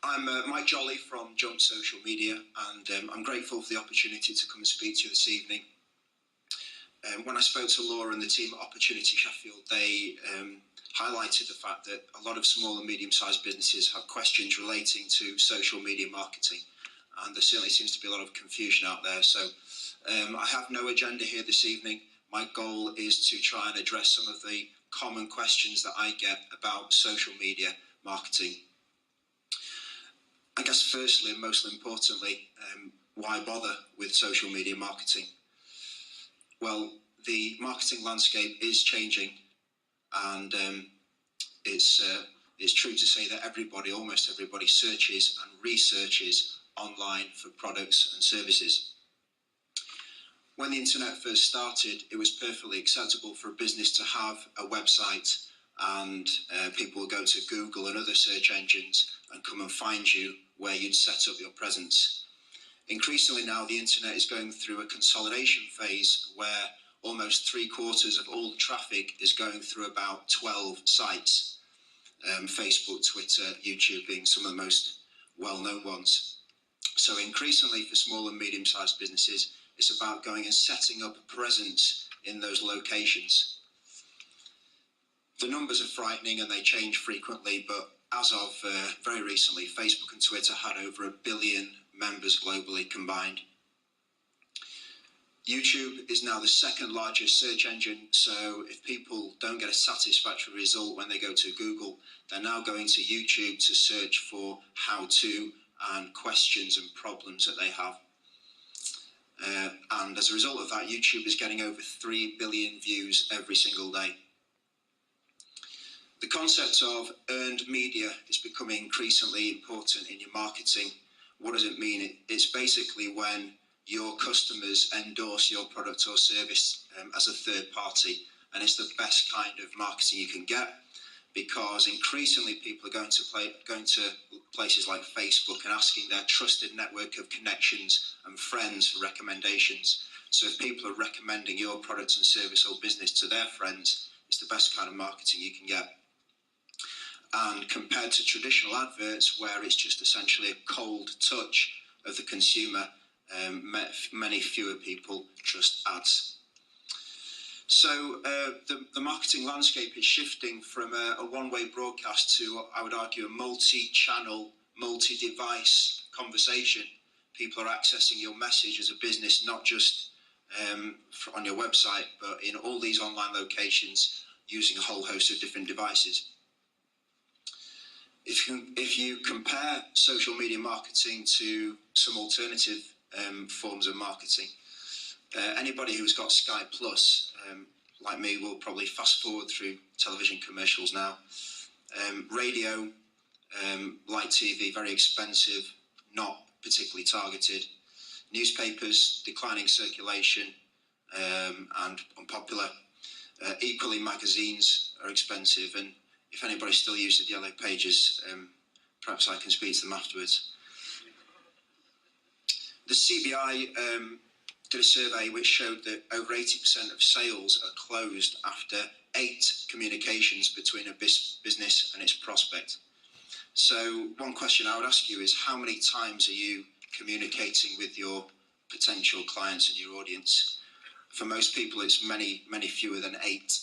I'm Mike Jolly from Jump Social Media, and I'm grateful for the opportunity to come and speak to you this evening. When I spoke to Laura and the team at Opportunity Sheffield, they highlighted the fact that a lot of small and medium-sized businesses have questions relating to social media marketing, and there certainly seems to be a lot of confusion out there. So I have no agenda here this evening. My goal is to try and address some of the common questions that I get about social media marketing. I guess firstly and most importantly, why bother with social media marketing? Well, the marketing landscape is changing, and it's true to say that almost everybody searches and researches online for products and services. When the internet first started, it was perfectly acceptable for a business to have a website, and people will go to Google and other search engines and come and find you where you'd set up your presence. Increasingly now, the internet is going through a consolidation phase where almost 3/4 of all the traffic is going through about 12 sites, Facebook, Twitter, YouTube being some of the most well-known ones. So increasingly for small and medium-sized businesses, it's about going and setting up a presence in those locations. The numbers are frightening and they change frequently, but as of very recently, Facebook and Twitter had over 1 billion members globally combined. YouTube is now the second largest search engine, so if people don't get a satisfactory result when they go to Google, they're now going to YouTube to search for how-to and questions and problems that they have. And as a result of that, YouTube is getting over 3 billion views every single day. The concept of earned media is becoming increasingly important in your marketing. What does it mean? It's basically when your customers endorse your product or service as a third party, and it's the best kind of marketing you can get, because increasingly people are going to places like Facebook and asking their trusted network of connections and friends for recommendations. So if people are recommending your product and service or business to their friends, it's the best kind of marketing you can get. And compared to traditional adverts, where it's just essentially a cold touch of the consumer, many fewer people trust ads. So the marketing landscape is shifting from a one-way broadcast to, I would argue, a multi-channel, multi-device conversation. People are accessing your message as a business, not just on your website, but in all these online locations using a whole host of different devices. If you compare social media marketing to some alternative forms of marketing, anybody who's got Sky Plus, like me, will probably fast forward through television commercials now. Radio, light TV, very expensive, not particularly targeted. Newspapers, declining circulation and unpopular. Equally, magazines are expensive, and if anybody still uses the Yellow Pages, perhaps I can speak to them afterwards. The CBI did a survey which showed that over 80% of sales are closed after 8 communications between a business and its prospect. So one question I would ask you is, how many times are you communicating with your potential clients and your audience? For most people, it's many, many fewer than 8.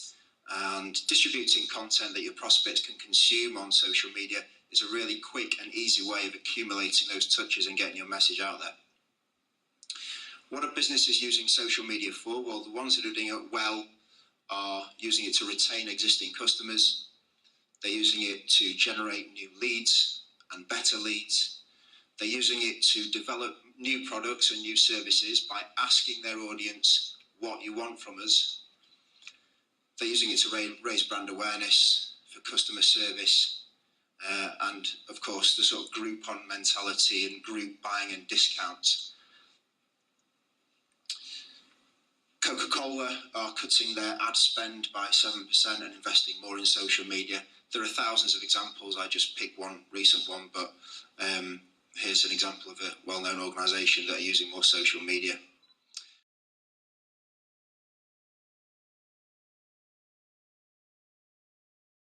And distributing content that your prospects can consume on social media is a really quick and easy way of accumulating those touches and getting your message out there. What are businesses using social media for? Well, the ones that are doing it well are using it to retain existing customers. They're using it to generate new leads and better leads. They're using it to develop new products and new services by asking their audience what you want from us. They're using it to raise brand awareness, for customer service, and of course the sort of Groupon mentality and group buying and discounts. Coca-Cola are cutting their ad spend by 7% and investing more in social media. There are thousands of examples. I just picked one recent one, but here's an example of a well-known organisation that are using more social media.